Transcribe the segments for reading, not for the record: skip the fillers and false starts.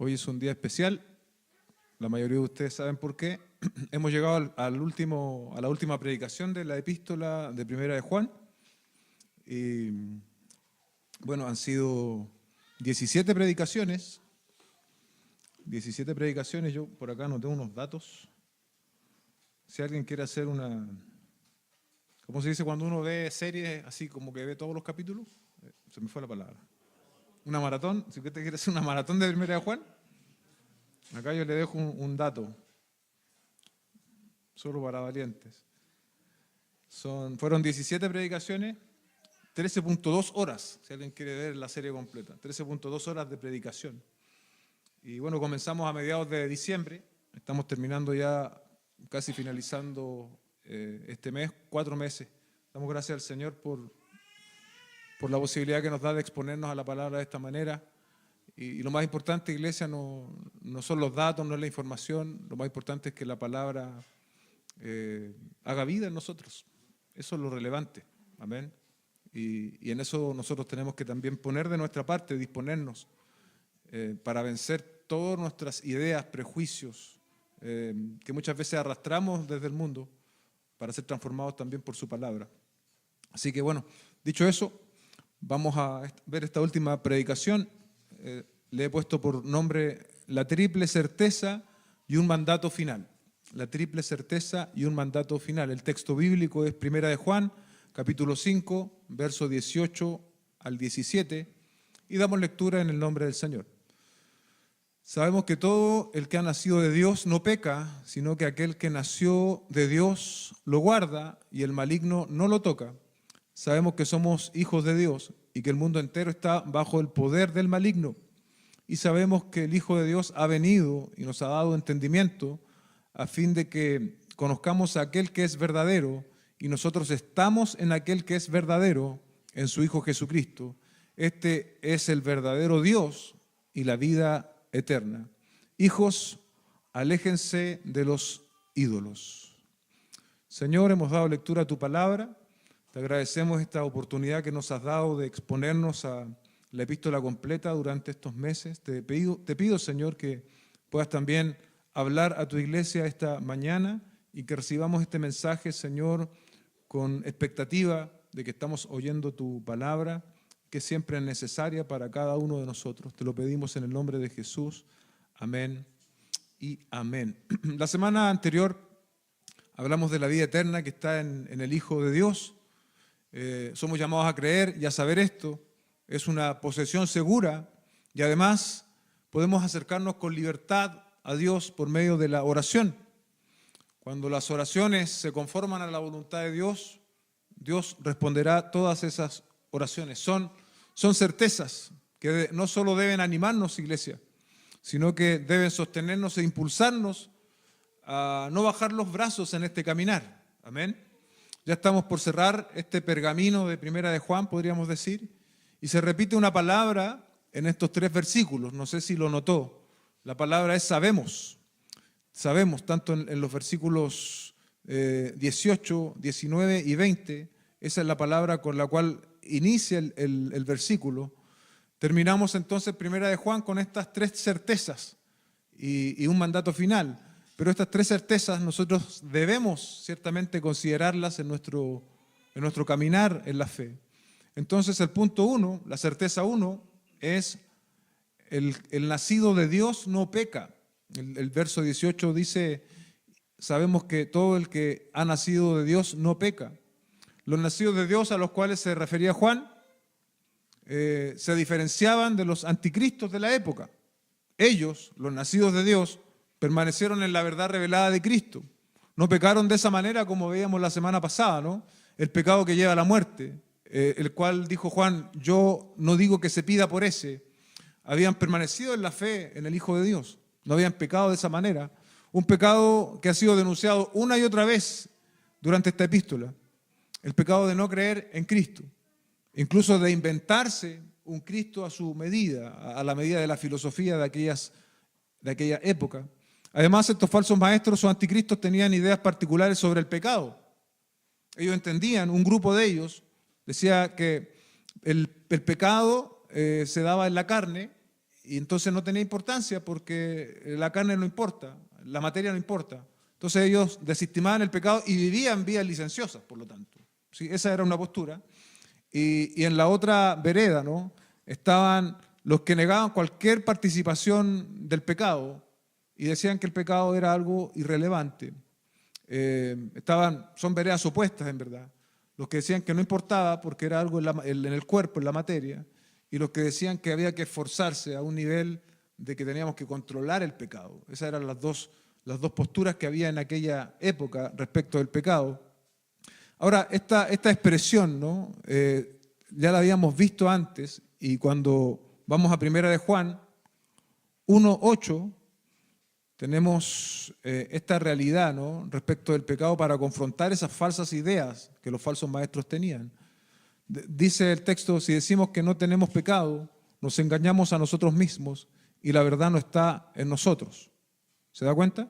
Hoy es un día especial, la mayoría de ustedes saben por qué. Hemos llegado a la última predicación de la epístola de Primera de Juan. Y bueno, han sido 17 predicaciones. 17 predicaciones, yo por acá noté unos datos. Si alguien quiere hacer una... ¿Cómo se dice cuando uno ve series así como que ve todos los capítulos? Se me fue la palabra. Una maratón, si usted quiere hacer una maratón de Primera de Juan, acá yo le dejo un dato, solo para valientes. Fueron 17 predicaciones, 13.2 horas, si alguien quiere ver la serie completa, 13.2 horas de predicación. Y bueno, comenzamos a mediados de diciembre, estamos terminando ya, casi finalizando este mes, 4 meses. Damos gracias al Señor por la posibilidad que nos da de exponernos a la palabra de esta manera. Y lo más importante, iglesia, no son los datos, no es la información, lo más importante es que la palabra haga vida en nosotros. Eso es lo relevante, amén. Y en eso nosotros tenemos que también poner de nuestra parte, disponernos para vencer todas nuestras ideas, prejuicios, que muchas veces arrastramos desde el mundo, para ser transformados también por su palabra. Así que bueno, dicho eso, vamos a ver esta última predicación. Le he puesto por nombre la triple certeza y un mandato final. La triple certeza y un mandato final. El texto bíblico es Primera de Juan, capítulo 5, verso 18 al 17, y damos lectura en el nombre del Señor. Sabemos que todo el que ha nacido de Dios no peca, sino que aquel que nació de Dios lo guarda y el maligno no lo toca. Sabemos que somos hijos de Dios y que el mundo entero está bajo el poder del maligno. Y sabemos que el Hijo de Dios ha venido y nos ha dado entendimiento a fin de que conozcamos a aquel que es verdadero y nosotros estamos en aquel que es verdadero, en su Hijo Jesucristo. Este es el verdadero Dios y la vida eterna. Hijos, aléjense de los ídolos. Señor, hemos dado lectura a tu palabra. Te agradecemos esta oportunidad que nos has dado de exponernos a la epístola completa durante estos meses. Te pido, Señor, que puedas también hablar a tu iglesia esta mañana y que recibamos este mensaje, Señor, con expectativa de que estamos oyendo tu palabra, que siempre es necesaria para cada uno de nosotros. Te lo pedimos en el nombre de Jesús. Amén y amén. La semana anterior hablamos de la vida eterna que está en el Hijo de Dios. Somos llamados a creer y a saber esto. Es una posesión segura y además podemos acercarnos con libertad a Dios por medio de la oración. Cuando las oraciones se conforman a la voluntad de Dios, Dios responderá todas esas oraciones. Son certezas que no solo deben animarnos, iglesia, sino que deben sostenernos e impulsarnos a no bajar los brazos en este caminar. Amén. Ya estamos por cerrar este pergamino de Primera de Juan, podríamos decir, y se repite una palabra en estos 3 versículos. No sé si lo notó. La palabra es sabemos. Sabemos, tanto en los versículos 18, 19 y 20, esa es la palabra con la cual inicia el versículo. Terminamos entonces Primera de Juan con estas 3 certezas y un mandato final. Pero estas 3 certezas nosotros debemos ciertamente considerarlas en nuestro caminar en la fe. Entonces el punto 1, la certeza 1, es el nacido de Dios no peca. El verso 18 dice, sabemos que todo el que ha nacido de Dios no peca. Los nacidos de Dios a los cuales se refería Juan se diferenciaban de los anticristos de la época. Ellos, los nacidos de Dios, permanecieron en la verdad revelada de Cristo. No pecaron de esa manera como veíamos la semana pasada, ¿no? El pecado que lleva a la muerte, el cual dijo Juan, yo no digo que se pida por ese. Habían permanecido en la fe en el Hijo de Dios. No habían pecado de esa manera. Un pecado que ha sido denunciado una y otra vez durante esta epístola. El pecado de no creer en Cristo. Incluso de inventarse un Cristo a su medida, a la medida de la filosofía de aquella época. Además, estos falsos maestros o anticristos tenían ideas particulares sobre el pecado. Ellos entendían, un grupo de ellos decía que el pecado se daba en la carne y entonces no tenía importancia porque la carne no importa, la materia no importa. Entonces ellos desestimaban el pecado y vivían vidas licenciosas, por lo tanto. ¿Sí? Esa era una postura. Y en la otra vereda, ¿no?, estaban los que negaban cualquier participación del pecado y decían que el pecado era algo irrelevante. Son veredas opuestas, en verdad. Los que decían que no importaba porque era algo en el cuerpo, en la materia, y los que decían que había que esforzarse a un nivel de que teníamos que controlar el pecado. Esas eran las dos posturas que había en aquella época respecto del pecado. Ahora, esta expresión, ¿no?, ya la habíamos visto antes, y cuando vamos a Primera de Juan 1:8, tenemos esta realidad, ¿no?, respecto del pecado para confrontar esas falsas ideas que los falsos maestros tenían. Dice el texto: si decimos que no tenemos pecado, nos engañamos a nosotros mismos y la verdad no está en nosotros. ¿Se da cuenta?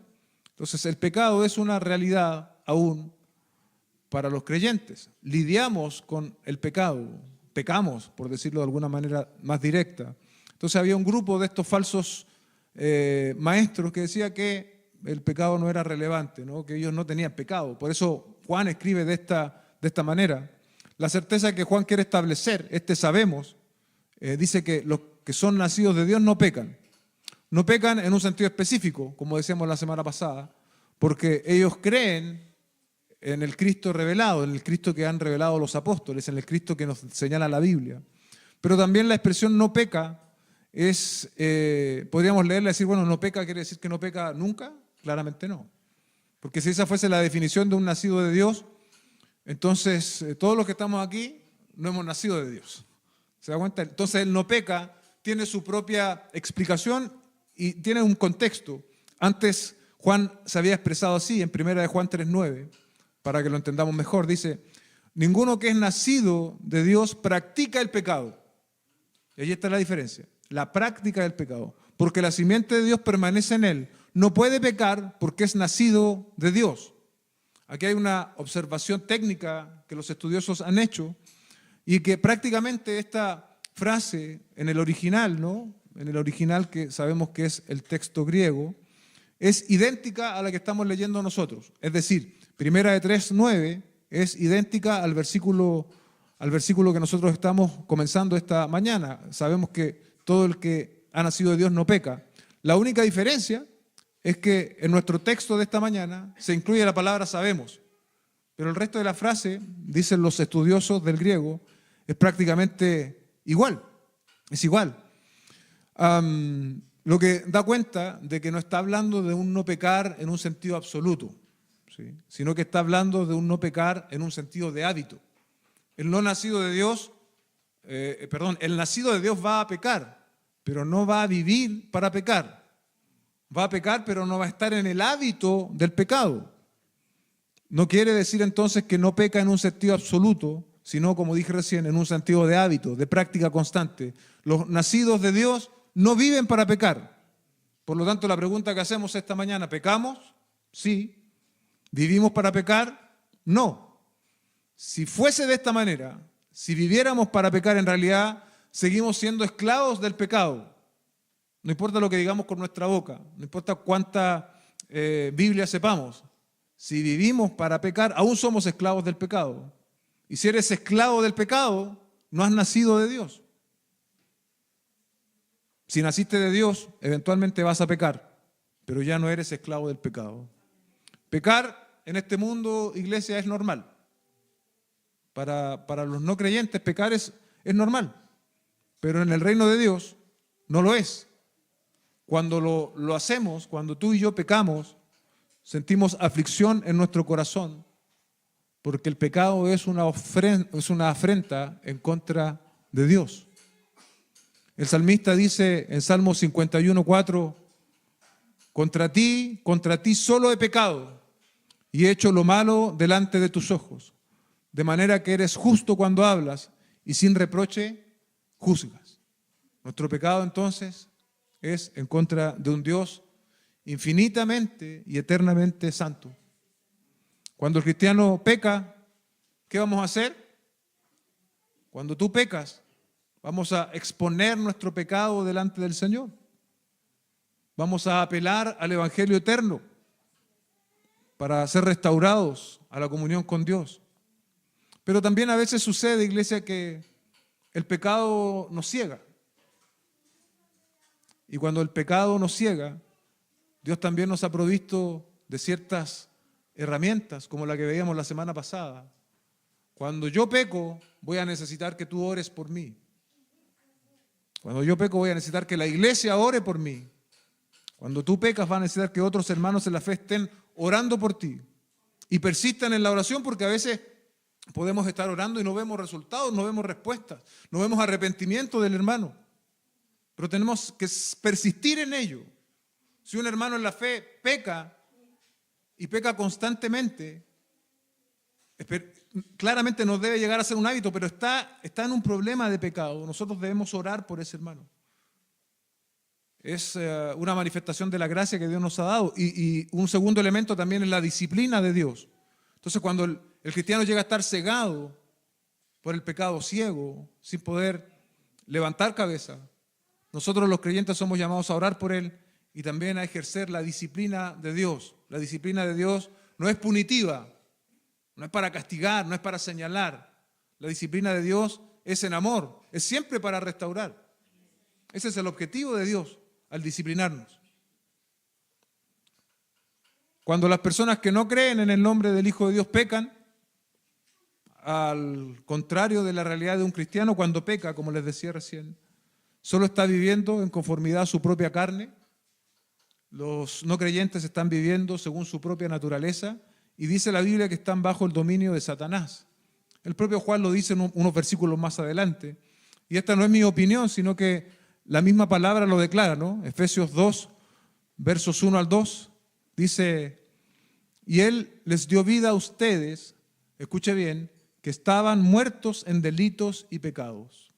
Entonces el pecado es una realidad aún para los creyentes. Lidiamos con el pecado, pecamos, por decirlo de alguna manera más directa. Entonces había un grupo de estos falsos maestros que decía que el pecado no era relevante, ¿no?, que ellos no tenían pecado. Por eso Juan escribe de esta manera. La certeza que Juan quiere establecer, sabemos, dice que los que son nacidos de Dios no pecan. No pecan en un sentido específico, como decíamos la semana pasada, porque ellos creen en el Cristo revelado, en el Cristo que han revelado los apóstoles, en el Cristo que nos señala la Biblia. Pero también la expresión no peca es, podríamos leerla y decir, bueno, no peca quiere decir que no peca nunca. Claramente no. Porque si esa fuese la definición de un nacido de Dios, entonces todos los que estamos aquí no hemos nacido de Dios. ¿Se da cuenta? Entonces el no peca tiene su propia explicación y tiene un contexto. Antes Juan se había expresado así en 1 de Juan 3:9, para que lo entendamos mejor. Dice: ninguno que es nacido de Dios practica el pecado. Y ahí está la diferencia, la práctica del pecado. Porque la simiente de Dios permanece en él. No puede pecar porque es nacido de Dios. Aquí hay una observación técnica que los estudiosos han hecho y que prácticamente esta frase en el original, ¿no?, en el original que sabemos que es el texto griego, es idéntica a la que estamos leyendo nosotros. Es decir, 1 de 3:9 es idéntica al versículo que nosotros estamos comenzando esta mañana. Sabemos que todo el que ha nacido de Dios no peca. La única diferencia es que en nuestro texto de esta mañana se incluye la palabra sabemos, pero el resto de la frase, dicen los estudiosos del griego, es prácticamente igual, es igual. Lo que da cuenta de que no está hablando de un no pecar en un sentido absoluto, ¿sí?, sino que está hablando de un no pecar en un sentido de hábito. El nacido de Dios va a pecar, pero no va a vivir para pecar. Va a pecar, pero no va a estar en el hábito del pecado. No quiere decir entonces que no peca en un sentido absoluto, sino, como dije recién, en un sentido de hábito, de práctica constante. Los nacidos de Dios no viven para pecar. Por lo tanto, la pregunta que hacemos esta mañana: ¿pecamos? Sí. ¿Vivimos para pecar? No. Si fuese de esta manera, si viviéramos para pecar, en realidad seguimos siendo esclavos del pecado. No importa lo que digamos con nuestra boca, no importa cuánta Biblia sepamos. Si vivimos para pecar, aún somos esclavos del pecado. Y si eres esclavo del pecado, no has nacido de Dios. Si naciste de Dios, eventualmente vas a pecar, pero ya no eres esclavo del pecado. Pecar en este mundo, iglesia, es normal. Para los no creyentes, pecar es normal, pero en el reino de Dios no lo es. Cuando lo hacemos, cuando tú y yo pecamos, sentimos aflicción en nuestro corazón, porque el pecado es una afrenta en contra de Dios. El salmista dice en Salmo 51:4: contra ti solo he pecado y he hecho lo malo delante de tus ojos, de manera que eres justo cuando hablas y sin reproche juzgas. Nuestro pecado entonces es en contra de un Dios infinitamente y eternamente santo. Cuando el cristiano peca, ¿qué vamos a hacer? Cuando tú pecas, Vamos a exponer nuestro pecado delante del Señor. Vamos a apelar al Evangelio eterno para ser restaurados a la comunión con Dios. Pero también a veces sucede, iglesia, que el pecado nos ciega. Y cuando el pecado nos ciega, Dios también nos ha provisto de ciertas herramientas, como la que veíamos la semana pasada. Cuando yo peco, voy a necesitar que tú ores por mí. Cuando yo peco, voy a necesitar que la iglesia ore por mí. Cuando tú pecas, vas a necesitar que otros hermanos en la fe estén orando por ti. Y persistan en la oración, porque a veces podemos estar orando y no vemos resultados, no vemos respuestas, no vemos arrepentimiento del hermano. Pero tenemos que persistir en ello. Si un hermano en la fe peca y peca constantemente, claramente no debe llegar a ser un hábito, pero está en un problema de pecado. Nosotros debemos orar por ese hermano. Es una manifestación de la gracia que Dios nos ha dado. Y un segundo elemento también es la disciplina de Dios. Entonces, cuando el cristiano llega a estar cegado por el pecado, ciego, sin poder levantar cabeza, nosotros los creyentes somos llamados a orar por él y también a ejercer la disciplina de Dios. La disciplina de Dios no es punitiva, no es para castigar, no es para señalar. La disciplina de Dios es en amor, es siempre para restaurar. Ese es el objetivo de Dios al disciplinarnos. Cuando las personas que no creen en el nombre del Hijo de Dios pecan, al contrario de la realidad de un cristiano, cuando peca, como les decía recién, solo está viviendo en conformidad a su propia carne. Los no creyentes están viviendo según su propia naturaleza y dice la Biblia que están bajo el dominio de Satanás. El propio Juan lo dice en unos versículos más adelante. Y esta no es mi opinión, sino que la misma palabra lo declara, ¿no? Efesios 2, versos 1 al 2, dice: y Él les dio vida a ustedes, escuche bien, que estaban muertos en delitos y pecados.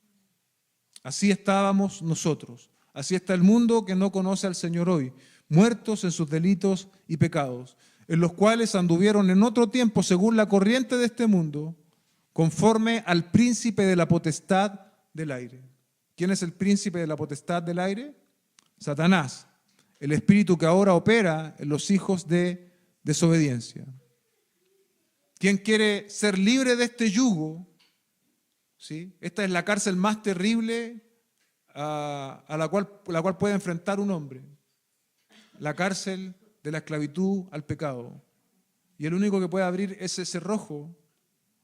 Así estábamos nosotros. Así está el mundo que no conoce al Señor hoy, muertos en sus delitos y pecados, en los cuales anduvieron en otro tiempo según la corriente de este mundo, conforme al príncipe de la potestad del aire. ¿Quién es el príncipe de la potestad del aire? Satanás, el espíritu que ahora opera en los hijos de desobediencia. ¿Quién quiere ser libre de este yugo? ¿Sí? Esta es la cárcel más terrible a la cual puede enfrentar un hombre. La cárcel de la esclavitud al pecado. Y el único que puede abrir ese cerrojo,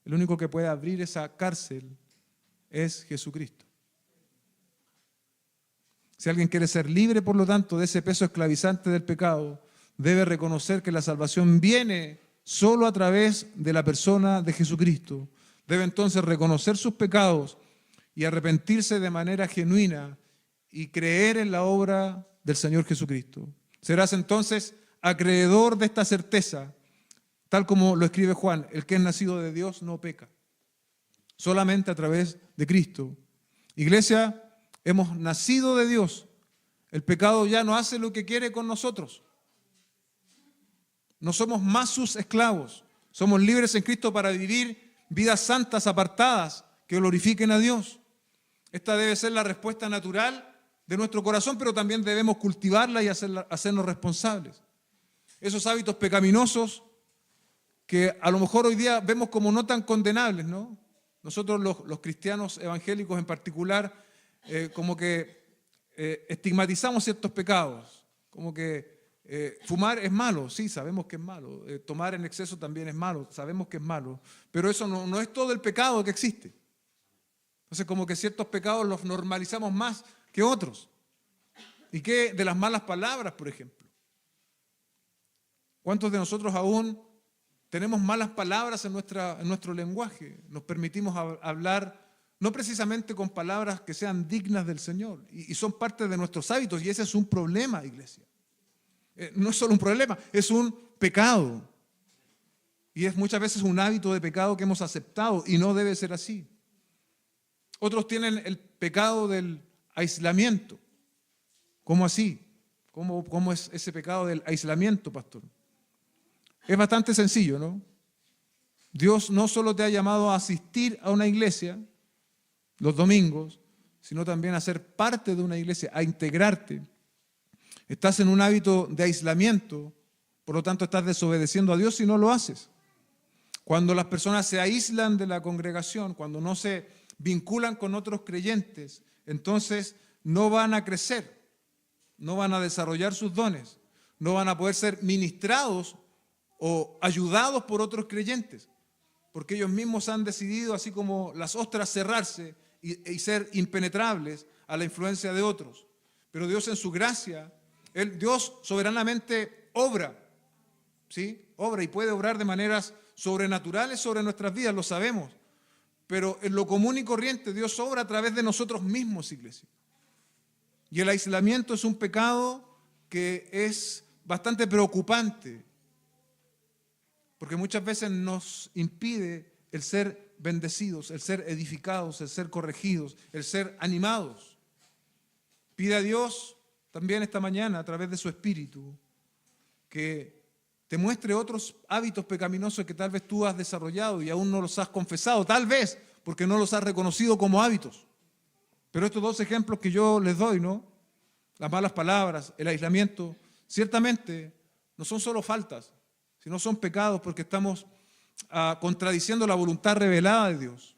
el único que puede abrir esa cárcel es Jesucristo. Si alguien quiere ser libre, por lo tanto, de ese peso esclavizante del pecado, debe reconocer que la salvación viene solo a través de la persona de Jesucristo. Debe entonces reconocer sus pecados y arrepentirse de manera genuina y creer en la obra del Señor Jesucristo. Serás entonces acreedor de esta certeza, tal como lo escribe Juan: el que es nacido de Dios no peca, solamente a través de Cristo. Iglesia, hemos nacido de Dios. El pecado ya no hace lo que quiere con nosotros. No somos más sus esclavos. Somos libres en Cristo para vivir vidas santas, apartadas, que glorifiquen a Dios. Esta debe ser la respuesta natural de nuestro corazón, pero también debemos cultivarla y hacernos responsables. Esos hábitos pecaminosos que a lo mejor hoy día vemos como no tan condenables, ¿no? Nosotros los cristianos evangélicos en particular, como que estigmatizamos ciertos pecados, como que fumar es malo, sí, sabemos que es malo, tomar en exceso también es malo, sabemos que es malo, pero eso no es todo el pecado que existe. Entonces, como que ciertos pecados los normalizamos más que otros. ¿Y qué de las malas palabras, por ejemplo? ¿Cuántos de nosotros aún tenemos malas palabras en nuestro lenguaje? Nos permitimos hablar no precisamente con palabras que sean dignas del Señor, y son parte de nuestros hábitos, y ese es un problema, iglesia. No es solo un problema, es un pecado. Y es muchas veces un hábito de pecado que hemos aceptado, y no debe ser así. Otros tienen el pecado del aislamiento. ¿Cómo así? ¿Cómo es ese pecado del aislamiento, pastor? Es bastante sencillo, ¿no? Dios no solo te ha llamado a asistir a una iglesia los domingos, sino también a ser parte de una iglesia, a integrarte. Estás en un hábito de aislamiento, por lo tanto estás desobedeciendo a Dios si no lo haces. Cuando las personas se aíslan de la congregación, cuando no se vinculan con otros creyentes, entonces no van a crecer, no van a desarrollar sus dones, no van a poder ser ministrados o ayudados por otros creyentes, porque ellos mismos han decidido, así como las ostras, cerrarse y ser impenetrables a la influencia de otros. Pero Dios en su gracia, Dios soberanamente obra, ¿sí? Obra y puede obrar de maneras sobrenaturales sobre nuestras vidas, lo sabemos. Pero en lo común y corriente Dios obra a través de nosotros mismos, iglesia. Y el aislamiento es un pecado que es bastante preocupante, porque muchas veces nos impide el ser bendecidos, el ser edificados, el ser corregidos, el ser animados. Pide a Dios también esta mañana, a través de su Espíritu, que te muestre otros hábitos pecaminosos que tal vez tú has desarrollado y aún no los has confesado, tal vez porque no los has reconocido como hábitos. Pero estos dos ejemplos que yo les doy, ¿no? Las malas palabras, el aislamiento, ciertamente no son solo faltas, sino son pecados porque estamos contradiciendo la voluntad revelada de Dios.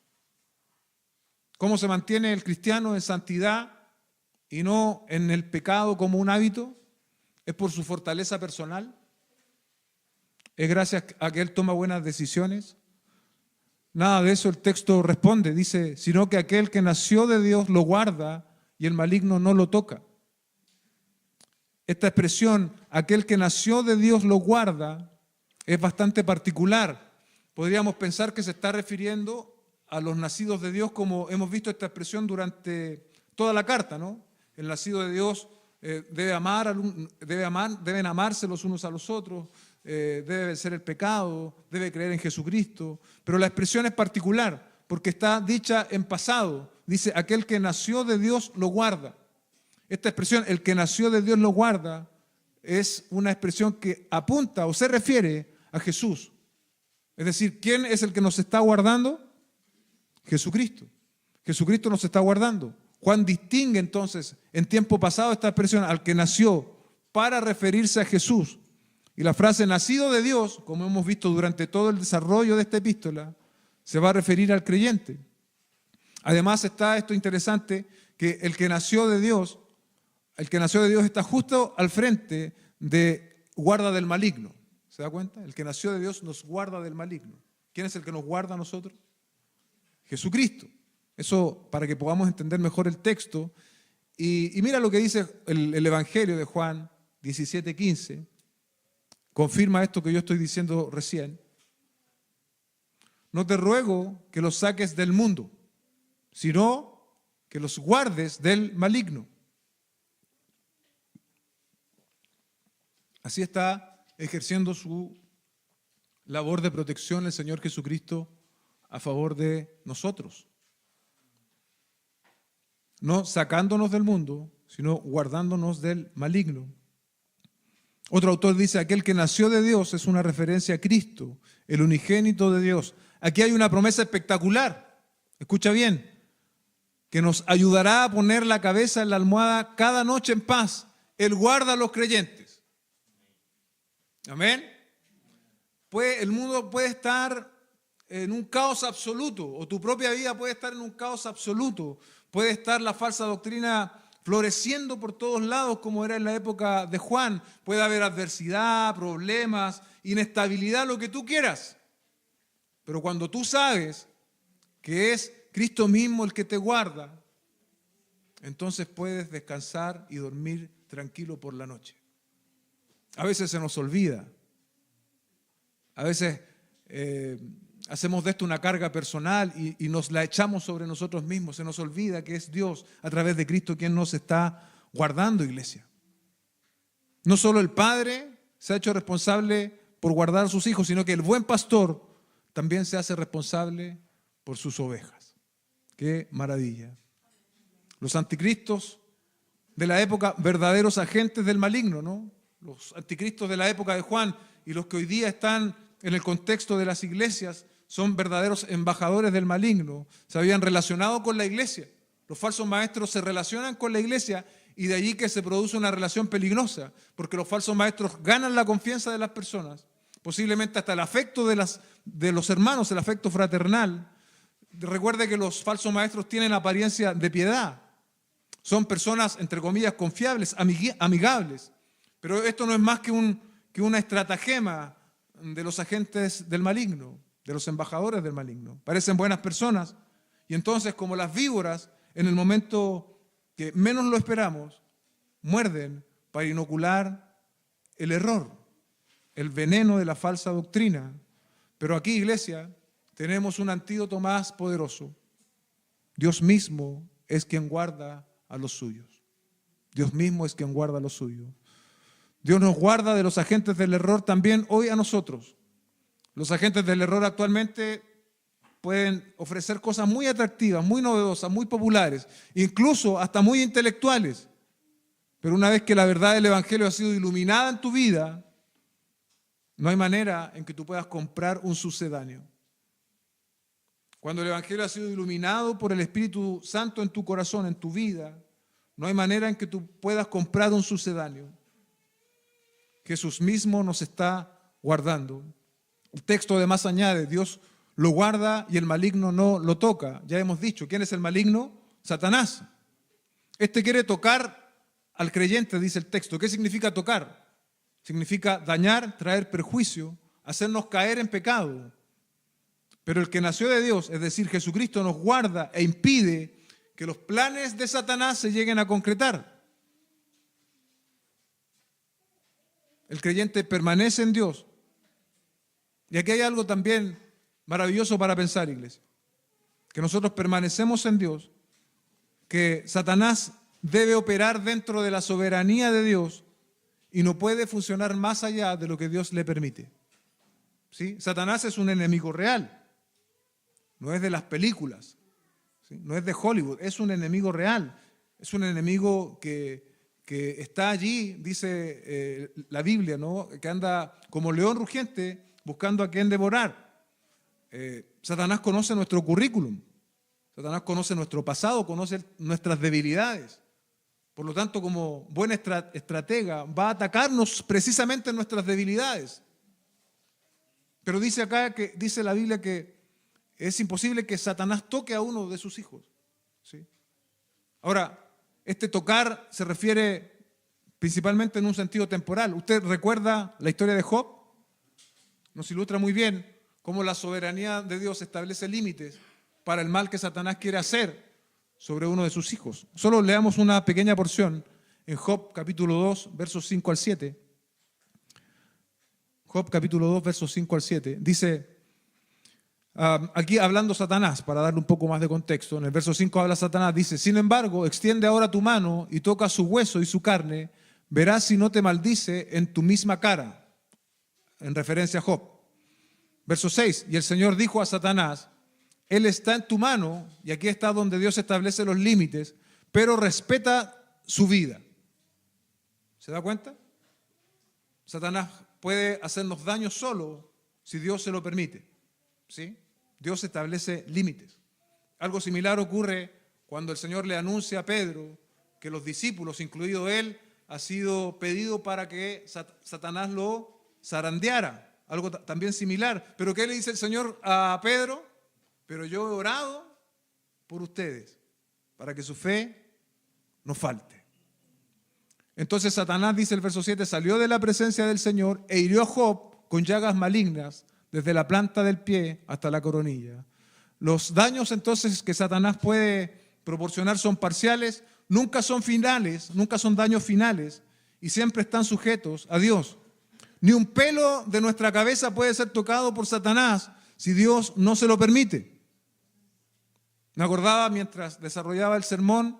¿Cómo se mantiene el cristiano en santidad y no en el pecado como un hábito? ¿Es por su fortaleza personal? ¿Es gracias a que él toma buenas decisiones? Nada de eso el texto responde. Dice, sino que aquel que nació de Dios lo guarda y el maligno no lo toca. Esta expresión, aquel que nació de Dios lo guarda, es bastante particular. Podríamos pensar que se está refiriendo a los nacidos de Dios, como hemos visto esta expresión durante toda la carta, ¿no? El nacido de Dios deben amarse los unos a los otros, debe vencer el pecado, debe creer en Jesucristo. Pero la expresión es particular porque está dicha en pasado. Dice, aquel que nació de Dios lo guarda. Esta expresión, el que nació de Dios lo guarda, es una expresión que apunta o se refiere a Jesús. Es decir, ¿quién es el que nos está guardando? Jesucristo. Jesucristo nos está guardando. Juan distingue entonces en tiempo pasado esta expresión al que nació para referirse a Jesús. Y la frase nacido de Dios, como hemos visto durante todo el desarrollo de esta epístola, se va a referir al creyente. Además está esto interesante, que el que nació de Dios está justo al frente de guarda del maligno. ¿Se da cuenta? El que nació de Dios nos guarda del maligno. ¿Quién es el que nos guarda a nosotros? Jesucristo. Eso para que podamos entender mejor el texto. Y mira lo que dice el Evangelio de Juan 17:15. Confirma esto que yo estoy diciendo recién. No te ruego que los saques del mundo, sino que los guardes del maligno. Así está ejerciendo su labor de protección el Señor Jesucristo a favor de nosotros. No sacándonos del mundo, sino guardándonos del maligno. Otro autor dice, aquel que nació de Dios es una referencia a Cristo, el unigénito de Dios. Aquí hay una promesa espectacular, escucha bien, que nos ayudará a poner la cabeza en la almohada cada noche en paz. Él guarda a los creyentes. Amén. El mundo puede estar en un caos absoluto, o tu propia vida puede estar en un caos absoluto. Puede estar la falsa doctrina floreciendo por todos lados, como era en la época de Juan. Puede haber adversidad, problemas, inestabilidad, lo que tú quieras. Pero cuando tú sabes que es Cristo mismo el que te guarda, entonces puedes descansar y dormir tranquilo por la noche. A veces se nos olvida. A veces hacemos de esto una carga personal y nos la echamos sobre nosotros mismos. Se nos olvida que es Dios a través de Cristo quien nos está guardando, iglesia. No solo el Padre se ha hecho responsable por guardar a sus hijos, sino que el buen pastor también se hace responsable por sus ovejas. ¡Qué maravilla! Los anticristos de la época, verdaderos agentes del maligno, ¿no? Los anticristos de la época de Juan y los que hoy día están en el contexto de las iglesias son verdaderos embajadores del maligno. Se habían relacionado con la iglesia, los falsos maestros se relacionan con la iglesia y de allí que se produce una relación peligrosa, porque los falsos maestros ganan la confianza de las personas, posiblemente hasta el afecto de los hermanos, el afecto fraternal. Recuerde que los falsos maestros tienen apariencia de piedad. Son personas, entre comillas, confiables, amigables. Pero esto no es más que una estratagema de los agentes del maligno, de los embajadores del maligno. Parecen buenas personas y entonces, como las víboras, en el momento que menos lo esperamos, muerden para inocular el error, el veneno de la falsa doctrina. Pero aquí, iglesia, tenemos un antídoto más poderoso. Dios mismo es quien guarda a los suyos. Dios mismo es quien guarda a los suyos. Dios nos guarda de los agentes del error también hoy a nosotros. Los agentes del error actualmente pueden ofrecer cosas muy atractivas, muy novedosas, muy populares, incluso hasta muy intelectuales. Pero una vez que la verdad del Evangelio ha sido iluminada en tu vida, no hay manera en que tú puedas comprar un sucedáneo. Cuando el Evangelio ha sido iluminado por el Espíritu Santo en tu corazón, en tu vida, no hay manera en que tú puedas comprar un sucedáneo. Jesús mismo nos está guardando. El texto además añade, Dios lo guarda y el maligno no lo toca. Ya hemos dicho, ¿quién es el maligno? Satanás. Este quiere tocar al creyente, dice el texto. ¿Qué significa tocar? Significa dañar, traer perjuicio, hacernos caer en pecado. Pero el que nació de Dios, es decir, Jesucristo, nos guarda e impide que los planes de Satanás se lleguen a concretar. El creyente permanece en Dios. Y aquí hay algo también maravilloso para pensar, iglesia. Que nosotros permanecemos en Dios, que Satanás debe operar dentro de la soberanía de Dios y no puede funcionar más allá de lo que Dios le permite. ¿Sí? Satanás es un enemigo real, no es de las películas, ¿sí? No es de Hollywood, es un enemigo real, es un enemigo que está allí, dice la Biblia, ¿no? Que anda como león rugiente buscando a quien devorar. Satanás conoce nuestro currículum, Satanás conoce nuestro pasado, conoce nuestras debilidades. Por lo tanto, como buen estratega, va a atacarnos precisamente en nuestras debilidades. Pero dice acá, dice la Biblia que es imposible que Satanás toque a uno de sus hijos, ¿sí? Ahora, este tocar se refiere principalmente en un sentido temporal. ¿Usted recuerda la historia de Job? Nos ilustra muy bien cómo la soberanía de Dios establece límites para el mal que Satanás quiere hacer sobre uno de sus hijos. Solo leamos una pequeña porción en Job capítulo 2, versos 5 al 7. Job capítulo 2, versos 5 al 7. Dice, aquí hablando Satanás, para darle un poco más de contexto, en el verso 5 habla Satanás, dice, sin embargo, extiende ahora tu mano y toca su hueso y su carne, verás si no te maldice en tu misma cara, en referencia a Job. Verso 6, y el Señor dijo a Satanás, Él está en tu mano, y aquí está donde Dios establece los límites, pero respeta su vida. ¿Se da cuenta? Satanás puede hacernos daño solo si Dios se lo permite, ¿sí? Dios establece límites. Algo similar ocurre cuando el Señor le anuncia a Pedro que los discípulos, incluido él, ha sido pedido para que Satanás lo zarandeara. Algo también similar. ¿Pero qué le dice el Señor a Pedro? Pero yo he orado por ustedes para que su fe no falte. Entonces Satanás, dice el verso 7, salió de la presencia del Señor e hirió a Job con llagas malignas desde la planta del pie hasta la coronilla. Los daños entonces que Satanás puede proporcionar son parciales, nunca son finales, nunca son daños finales y siempre están sujetos a Dios. Ni un pelo de nuestra cabeza puede ser tocado por Satanás si Dios no se lo permite. Me acordaba mientras desarrollaba el sermón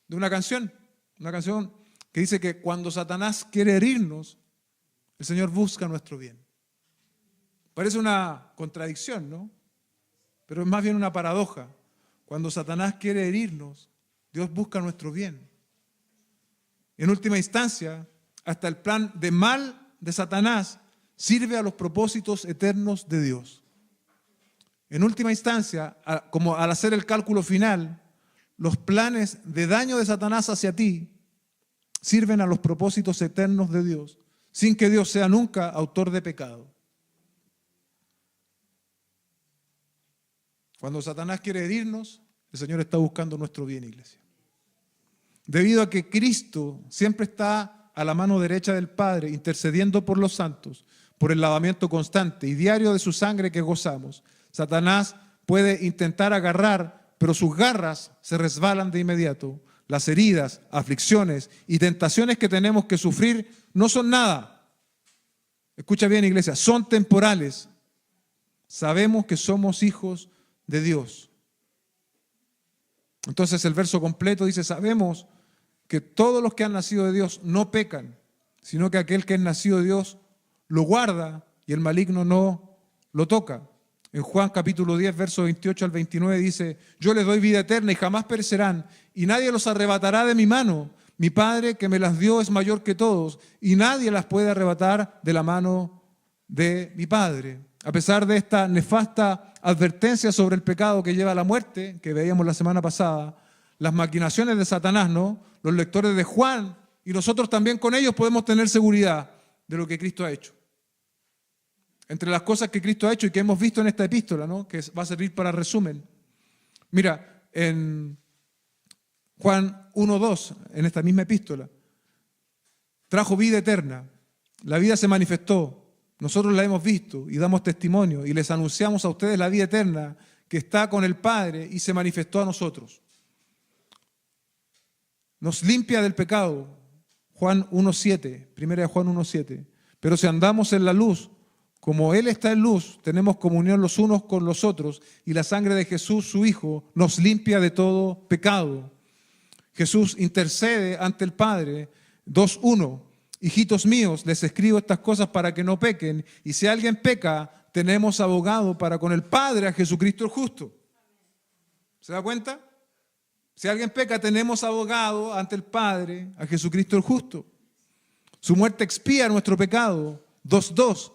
de una canción que dice que cuando Satanás quiere herirnos, el Señor busca nuestro bien. Parece una contradicción, ¿no? Pero es más bien una paradoja. Cuando Satanás quiere herirnos, Dios busca nuestro bien. En última instancia, hasta el plan de mal de Satanás sirve a los propósitos eternos de Dios. En última instancia, como al hacer el cálculo final, los planes de daño de Satanás hacia ti sirven a los propósitos eternos de Dios, sin que Dios sea nunca autor de pecado. Cuando Satanás quiere herirnos, el Señor está buscando nuestro bien, iglesia. Debido a que Cristo siempre está a la mano derecha del Padre, intercediendo por los santos, por el lavamiento constante y diario de su sangre que gozamos, Satanás puede intentar agarrar, pero sus garras se resbalan de inmediato. Las heridas, aflicciones y tentaciones que tenemos que sufrir no son nada. Escucha bien, iglesia, son temporales. Sabemos que somos hijos de Dios. Entonces el verso completo dice, sabemos que todos los que han nacido de Dios no pecan, sino que aquel que es nacido de Dios lo guarda y el maligno no lo toca. En Juan capítulo 10, verso 28 al 29 dice, yo les doy vida eterna y jamás perecerán, y nadie los arrebatará de mi mano. Mi Padre que me las dio es mayor que todos, y nadie las puede arrebatar de la mano de mi Padre. A pesar de esta nefasta advertencia sobre el pecado que lleva a la muerte, que veíamos la semana pasada, las maquinaciones de Satanás, ¿no? Los lectores de Juan y nosotros también con ellos podemos tener seguridad de lo que Cristo ha hecho. Entre las cosas que Cristo ha hecho y que hemos visto en esta epístola, ¿no? Que va a servir para resumen. Mira, en Juan 1:2, en esta misma epístola, trajo vida eterna. La vida se manifestó. Nosotros la hemos visto y damos testimonio y les anunciamos a ustedes la vida eterna que está con el Padre y se manifestó a nosotros. Nos limpia del pecado. Juan 1:7, primera de Juan 1:7. Pero si andamos en la luz, como Él está en luz, tenemos comunión los unos con los otros y la sangre de Jesús, su Hijo, nos limpia de todo pecado. Jesús intercede ante el Padre. 2:1. Hijitos míos, les escribo estas cosas para que no pequen, y si alguien peca, tenemos abogado para con el Padre, a Jesucristo el justo. ¿Se da cuenta? Si alguien peca, tenemos abogado ante el Padre, a Jesucristo el justo. Su muerte expía nuestro pecado. 2:2.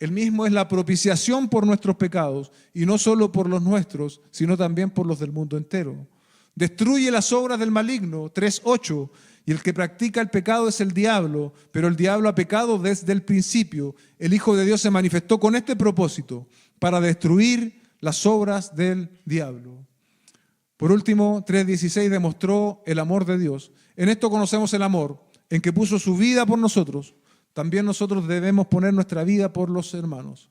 Él mismo es la propiciación por nuestros pecados, y no solo por los nuestros, sino también por los del mundo entero. Destruye las obras del maligno. 3:8. Y el que practica el pecado es el diablo, pero el diablo ha pecado desde el principio. El Hijo de Dios se manifestó con este propósito, para destruir las obras del diablo. Por último, 3:16 demostró el amor de Dios. En esto conocemos el amor, en que puso su vida por nosotros. También nosotros debemos poner nuestra vida por los hermanos.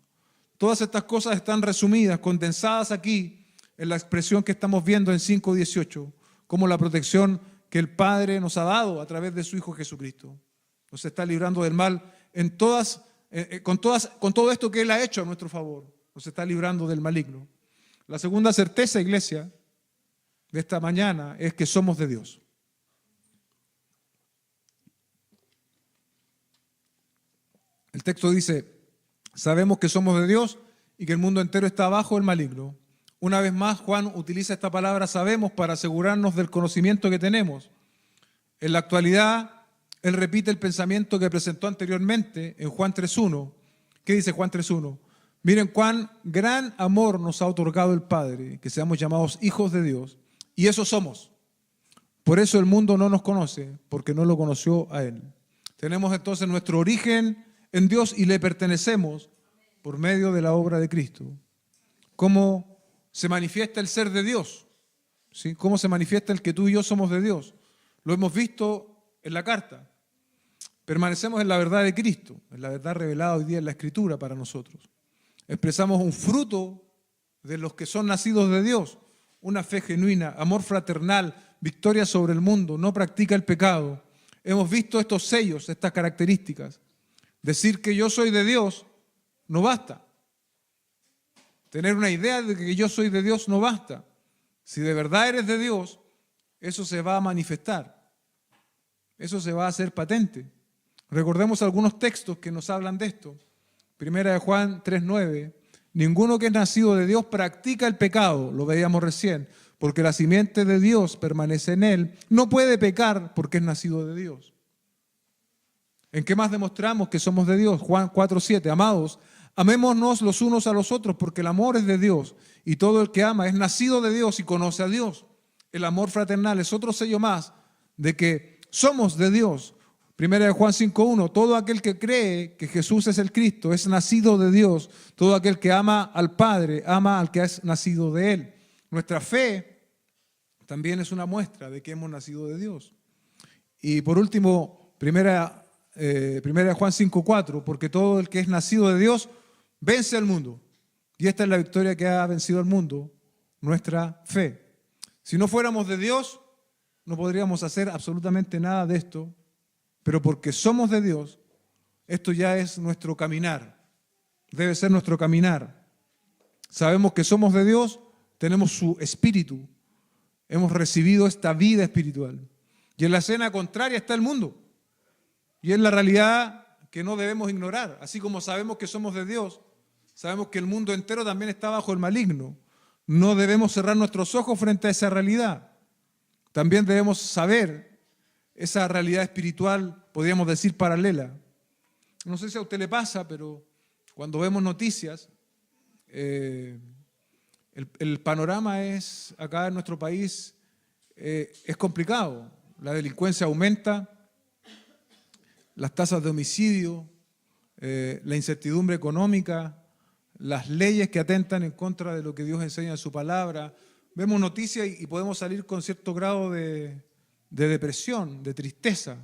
Todas estas cosas están resumidas, condensadas aquí en la expresión que estamos viendo en 5:18, como la protección que el Padre nos ha dado a través de su Hijo Jesucristo. Nos está librando del mal con todo esto que Él ha hecho a nuestro favor. Nos está librando del maligno. La segunda certeza, iglesia, de esta mañana es que somos de Dios. El texto dice, sabemos que somos de Dios y que el mundo entero está bajo el maligno. Una vez más, Juan utiliza esta palabra sabemos para asegurarnos del conocimiento que tenemos. En la actualidad, él repite el pensamiento que presentó anteriormente en Juan 3:1. ¿Qué dice Juan 3:1? Miren cuán gran amor nos ha otorgado el Padre, que seamos llamados hijos de Dios, y eso somos. Por eso el mundo no nos conoce, porque no lo conoció a Él. Tenemos entonces nuestro origen en Dios y le pertenecemos por medio de la obra de Cristo. ¿Cómo se manifiesta el ser de Dios? ¿Sí? ¿Cómo se manifiesta el que tú y yo somos de Dios? Lo hemos visto en la carta. Permanecemos en la verdad de Cristo, en la verdad revelada hoy día en la Escritura para nosotros. Expresamos un fruto de los que son nacidos de Dios, una fe genuina, amor fraternal, victoria sobre el mundo, no practica el pecado. Hemos visto estos sellos, estas características. Decir que yo soy de Dios no basta. Tener una idea de que yo soy de Dios no basta. Si de verdad eres de Dios, eso se va a manifestar. Eso se va a hacer patente. Recordemos algunos textos que nos hablan de esto. Primera de Juan 3:9. Ninguno que es nacido de Dios practica el pecado, lo veíamos recién, porque la simiente de Dios permanece en él. No puede pecar porque es nacido de Dios. ¿En qué más demostramos que somos de Dios? Juan 4:7. Amados, amémonos los unos a los otros porque el amor es de Dios y todo el que ama es nacido de Dios y conoce a Dios. el amor fraternal, es otro sello más de que somos de Dios. Primera de Juan 5:1, todo aquel que cree que Jesús es el Cristo es nacido de Dios. Todo aquel que ama al Padre, ama al que es nacido de Él. Nuestra fe también es una muestra de que hemos nacido de Dios. Y por último, primera de Juan 5:4, porque todo el que es nacido de Dios vence al mundo. Y esta es la victoria que ha vencido al mundo, nuestra fe. Si no fuéramos de Dios, no podríamos hacer absolutamente nada de esto, pero porque somos de Dios, esto ya es nuestro caminar, debe ser nuestro caminar. Sabemos que somos de Dios, tenemos su espíritu, hemos recibido esta vida espiritual. Y en la escena contraria está el mundo, y es la realidad que no debemos ignorar. Así como sabemos que somos de Dios, sabemos que el mundo entero también está bajo el maligno. No debemos cerrar nuestros ojos frente a esa realidad. También debemos saber esa realidad espiritual, podríamos decir, paralela. No sé si a usted le pasa, pero cuando vemos noticias, el panorama es, acá en nuestro país, es complicado. La delincuencia aumenta, las tasas de homicidio, la incertidumbre económica, las leyes que atentan en contra de lo que Dios enseña en su palabra. Vemos noticias y podemos salir con cierto grado de depresión, de tristeza.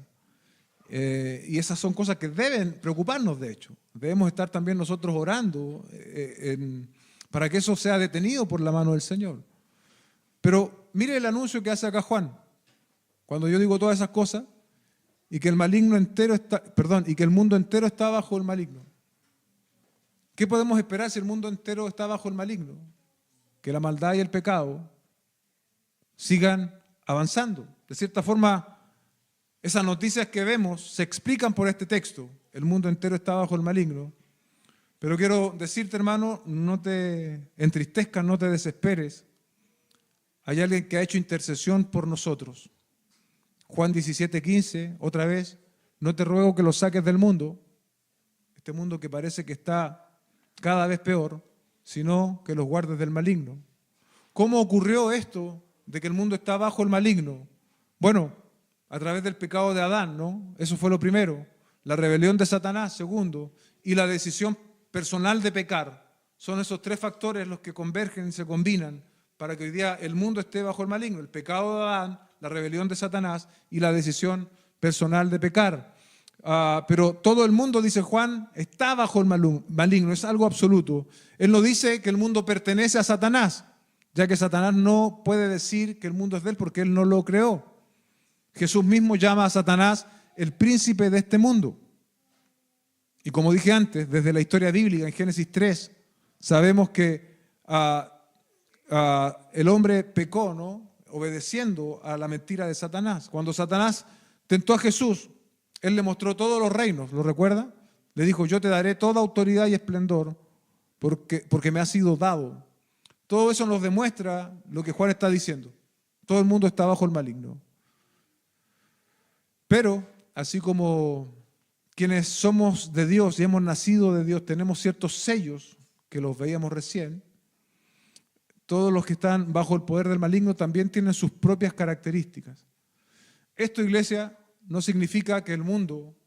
Y esas son cosas que deben preocuparnos, de hecho. Debemos estar también nosotros orando para que eso sea detenido por la mano del Señor. Pero mire el anuncio que hace acá Juan. Cuando yo digo todas esas cosas, y que el maligno entero está, y que el mundo entero está bajo el maligno. ¿Qué podemos esperar si el mundo entero está bajo el maligno? Que la maldad y el pecado sigan avanzando. De cierta forma, esas noticias que vemos se explican por este texto. El mundo entero está bajo el maligno. Pero quiero decirte, hermano, no te entristezcas, no te desesperes. Hay alguien que ha hecho intercesión por nosotros. Juan 17:15, otra vez, no te ruego que los saques del mundo, este mundo que parece que está cada vez peor, sino que los guardes del maligno. ¿Cómo ocurrió esto de que el mundo está bajo el maligno? Bueno, a través del pecado de Adán, ¿no? Eso fue lo primero. La rebelión de Satanás, segundo, y la decisión personal de pecar. Son esos tres factores los que convergen y se combinan para que hoy día el mundo esté bajo el maligno. El pecado de Adán, la rebelión de Satanás y la decisión personal de pecar. Pero todo el mundo, dice Juan, está bajo el maligno, es algo absoluto. Él no dice que el mundo pertenece a Satanás, ya que Satanás no puede decir que el mundo es de él porque él no lo creó. Jesús mismo llama a Satanás el príncipe de este mundo. Y como dije antes, desde la historia bíblica, en Génesis 3, sabemos que el hombre pecó, ¿no?, obedeciendo a la mentira de Satanás. Cuando Satanás tentó a Jesús, él le mostró todos los reinos, ¿lo recuerda? Le dijo, yo te daré toda autoridad y esplendor porque me ha sido dado. Todo eso nos demuestra lo que Juan está diciendo. Todo el mundo está bajo el maligno. Pero, así como quienes somos de Dios y hemos nacido de Dios, tenemos ciertos sellos que los veíamos recién, todos los que están bajo el poder del maligno también tienen sus propias características. Esto, iglesia, no significa que el mundo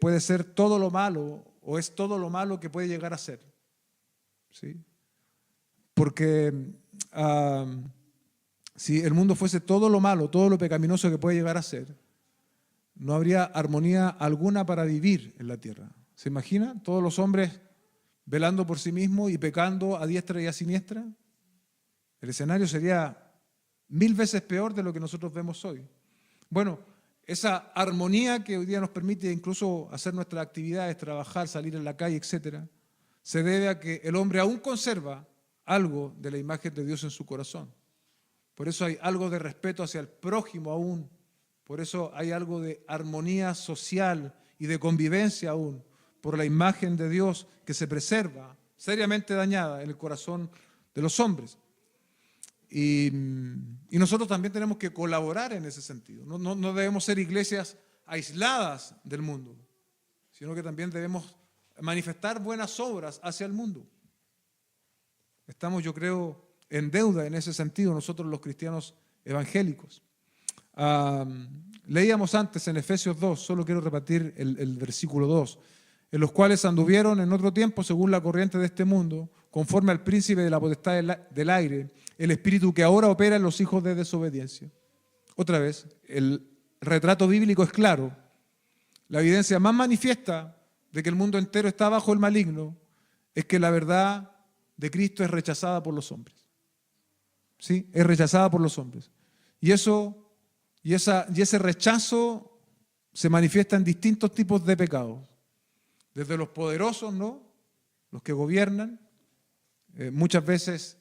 puede ser todo lo malo o es todo lo malo que puede llegar a ser. ¿Sí? Porque si el mundo fuese todo lo malo, todo lo pecaminoso que puede llegar a ser, no habría armonía alguna para vivir en la tierra. ¿Se imagina? Todos los hombres velando por sí mismos y pecando a diestra y a siniestra. El escenario sería 1000 veces peor de lo que nosotros vemos hoy. Bueno, esa armonía que hoy día nos permite incluso hacer nuestras actividades, trabajar, salir en la calle, etcétera, se debe a que el hombre aún conserva algo de la imagen de Dios en su corazón. Por eso hay algo de respeto hacia el prójimo aún. Por eso hay algo de armonía social y de convivencia aún, por la imagen de Dios que se preserva, seriamente dañada en el corazón de los hombres. Y nosotros también tenemos que colaborar en ese sentido. No debemos ser iglesias aisladas del mundo, sino que también debemos manifestar buenas obras hacia el mundo. Estamos, yo creo, en deuda en ese sentido, nosotros los cristianos evangélicos. Leíamos antes en Efesios 2, solo quiero repetir el versículo 2, en los cuales anduvieron en otro tiempo según la corriente de este mundo, conforme al príncipe de la potestad del aire, el espíritu que ahora opera en los hijos de desobediencia. Otra vez, el retrato bíblico es claro. La evidencia más manifiesta de que el mundo entero está bajo el maligno es que la verdad de Cristo es rechazada por los hombres. ¿Sí? Es rechazada por los hombres. Y ese rechazo se manifiesta en distintos tipos de pecados. Desde los poderosos, ¿no? Los que gobiernan, muchas veces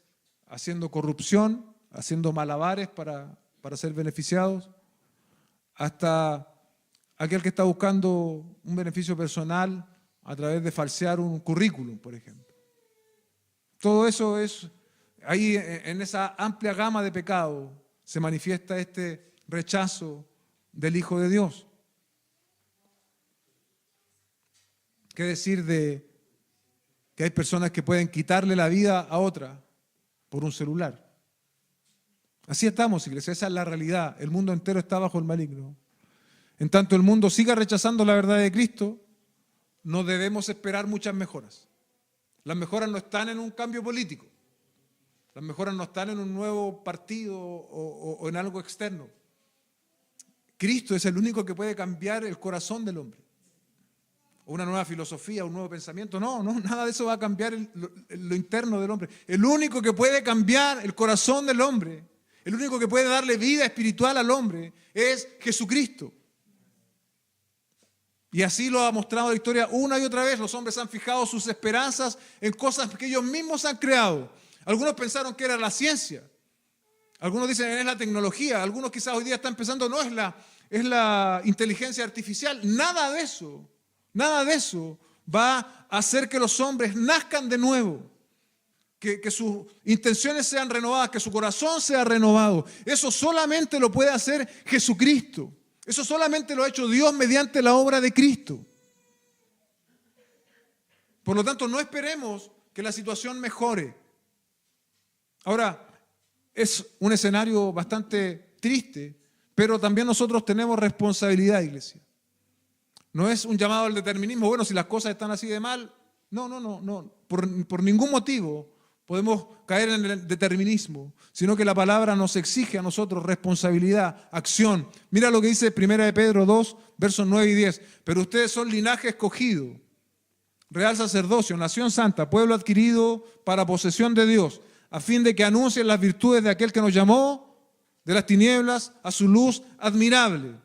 haciendo corrupción, haciendo malabares para ser beneficiados, hasta aquel que está buscando un beneficio personal a través de falsear un currículum, por ejemplo. Todo eso es, ahí en esa amplia gama de pecados se manifiesta este rechazo del Hijo de Dios. ¿Qué decir de que hay personas que pueden quitarle la vida a otra por un celular? Así estamos, iglesia, esa es la realidad. El mundo entero está bajo el maligno. En tanto el mundo siga rechazando la verdad de Cristo, no debemos esperar muchas mejoras. Las mejoras no están en un cambio político. Las mejoras no están en un nuevo partido o en algo externo. Cristo es el único que puede cambiar el corazón del hombre. O una nueva filosofía, un nuevo pensamiento. No, nada de eso va a cambiar lo interno del hombre. El único que puede cambiar el corazón del hombre, el único que puede darle vida espiritual al hombre es Jesucristo. Y así lo ha mostrado la historia una y otra vez. Los hombres han fijado sus esperanzas en cosas que ellos mismos han creado. Algunos pensaron que era la ciencia. Algunos dicen que es la tecnología. Algunos quizás hoy día están pensando no es la inteligencia artificial. Nada de eso va a hacer que los hombres nazcan de nuevo. Que sus intenciones sean renovadas, que su corazón sea renovado. Eso solamente lo puede hacer Jesucristo. Eso solamente lo ha hecho Dios mediante la obra de Cristo. Por lo tanto, no esperemos que la situación mejore. Ahora, es un escenario bastante triste, pero también nosotros tenemos responsabilidad, iglesia. No es un llamado al determinismo. Bueno, si las cosas están así de mal, no. Por ningún motivo podemos caer en el determinismo, sino que la palabra nos exige a nosotros responsabilidad, acción. Mira lo que dice 1 Pedro 2, versos 9 y 10. Pero ustedes son linaje escogido, real sacerdocio, nación santa, pueblo adquirido para posesión de Dios, a fin de que anuncien las virtudes de aquel que nos llamó de las tinieblas a su luz admirable.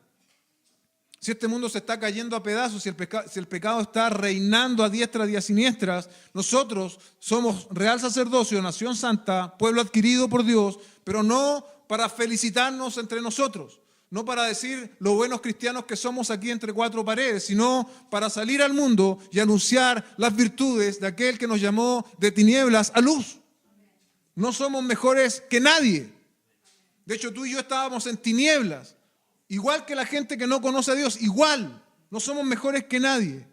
Si este mundo se está cayendo a pedazos, si el pecado está reinando a diestra y a siniestras, nosotros somos real sacerdocio, nación santa, pueblo adquirido por Dios, pero no para felicitarnos entre nosotros, no para decir lo buenos cristianos que somos aquí entre cuatro paredes, sino para salir al mundo y anunciar las virtudes de aquel que nos llamó de tinieblas a luz. No somos mejores que nadie. De hecho, tú y yo estábamos en tinieblas. Igual que la gente que no conoce a Dios, igual, no somos mejores que nadie.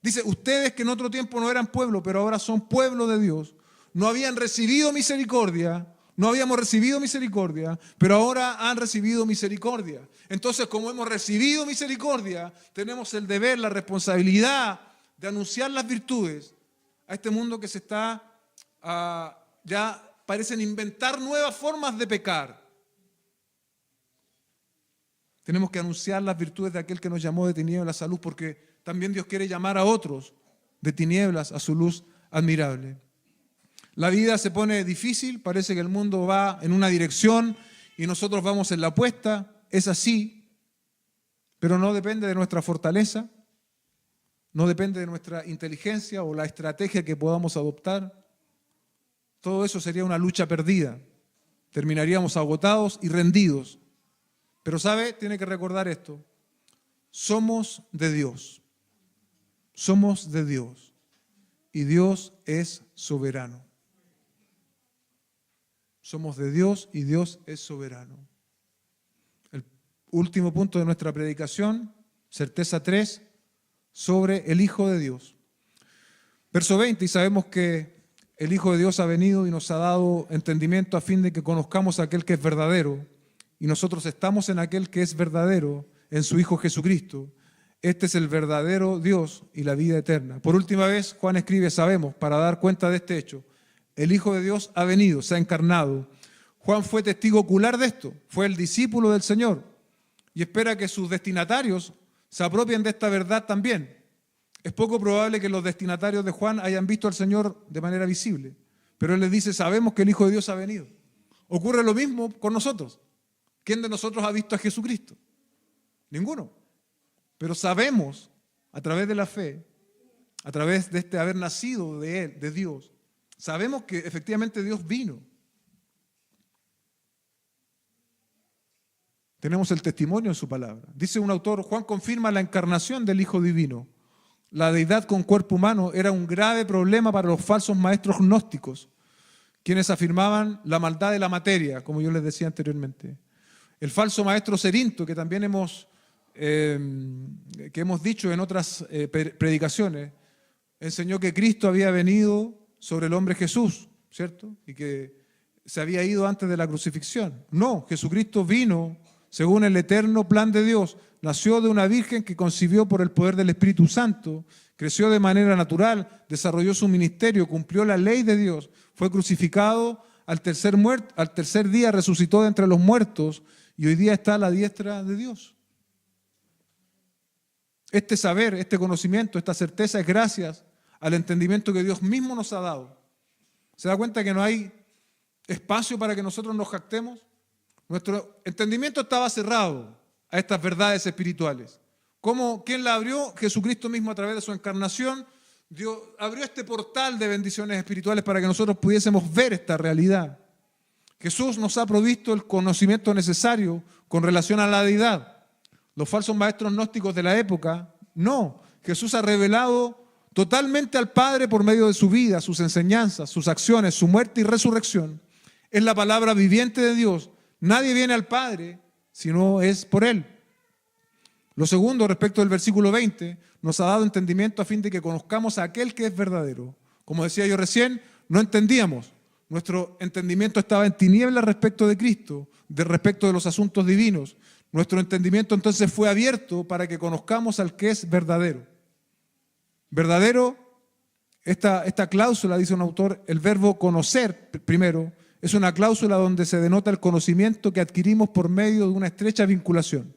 Dice, ustedes que en otro tiempo no eran pueblo, pero ahora son pueblo de Dios, no habían recibido misericordia, no habíamos recibido misericordia, pero ahora han recibido misericordia. Entonces, como hemos recibido misericordia, tenemos el deber, la responsabilidad de anunciar las virtudes a este mundo que se está, ya parecen inventar nuevas formas de pecar. Tenemos que anunciar las virtudes de aquel que nos llamó de tinieblas a luz, porque también Dios quiere llamar a otros de tinieblas a su luz admirable. La vida se pone difícil, parece que el mundo va en una dirección y nosotros vamos en la opuesta. Es así, pero no depende de nuestra fortaleza, no depende de nuestra inteligencia o la estrategia que podamos adoptar. Todo eso sería una lucha perdida. Terminaríamos agotados y rendidos. Pero ¿sabe? Tiene que recordar esto. Somos de Dios. Somos de Dios. Y Dios es soberano. Somos de Dios y Dios es soberano. El último punto de nuestra predicación, certeza 3, sobre el Hijo de Dios. Verso 20, y sabemos que el Hijo de Dios ha venido y nos ha dado entendimiento a fin de que conozcamos a aquel que es verdadero, y nosotros estamos en aquel que es verdadero, en su Hijo Jesucristo. Este es el verdadero Dios y la vida eterna. Por última vez, Juan escribe, sabemos, para dar cuenta de este hecho, el Hijo de Dios ha venido, se ha encarnado. Juan fue testigo ocular de esto, fue el discípulo del Señor y espera que sus destinatarios se apropien de esta verdad también. Es poco probable que los destinatarios de Juan hayan visto al Señor de manera visible, pero él les dice, sabemos que el Hijo de Dios ha venido. Ocurre lo mismo con nosotros. ¿Quién de nosotros ha visto a Jesucristo? Ninguno. Pero sabemos, a través de la fe, a través de este haber nacido de Él, de Dios, sabemos que efectivamente Dios vino. Tenemos el testimonio en su palabra. Dice un autor, Juan confirma la encarnación del Hijo Divino. La deidad con cuerpo humano era un grave problema para los falsos maestros gnósticos, quienes afirmaban la maldad de la materia, como yo les decía anteriormente. El falso maestro Cerinto, que también hemos dicho en otras predicaciones, enseñó que Cristo había venido sobre el hombre Jesús, ¿cierto? Y que se había ido antes de la crucifixión. No, Jesucristo vino según el eterno plan de Dios, nació de una virgen que concibió por el poder del Espíritu Santo, creció de manera natural, desarrolló su ministerio, cumplió la ley de Dios, fue crucificado, al tercer día resucitó de entre los muertos y hoy día está a la diestra de Dios. Este saber, este conocimiento, esta certeza es gracias al entendimiento que Dios mismo nos ha dado. ¿Se da cuenta que no hay espacio para que nosotros nos jactemos? Nuestro entendimiento estaba cerrado a estas verdades espirituales. ¿Quién la abrió? Jesucristo mismo a través de su encarnación. Dios abrió este portal de bendiciones espirituales para que nosotros pudiésemos ver esta realidad. Jesús nos ha provisto el conocimiento necesario con relación a la deidad. Los falsos maestros gnósticos de la época, no. Jesús ha revelado totalmente al Padre por medio de su vida, sus enseñanzas, sus acciones, su muerte y resurrección. Es la palabra viviente de Dios. Nadie viene al Padre si no es por Él. Lo segundo, respecto del versículo 20, nos ha dado entendimiento a fin de que conozcamos a aquel que es verdadero. Como decía yo recién, no entendíamos. Nuestro entendimiento estaba en tinieblas respecto de Cristo, respecto de los asuntos divinos. Nuestro entendimiento entonces fue abierto para que conozcamos al que es verdadero. Verdadero, esta cláusula, dice un autor, el verbo conocer primero, es una cláusula donde se denota el conocimiento que adquirimos por medio de una estrecha vinculación.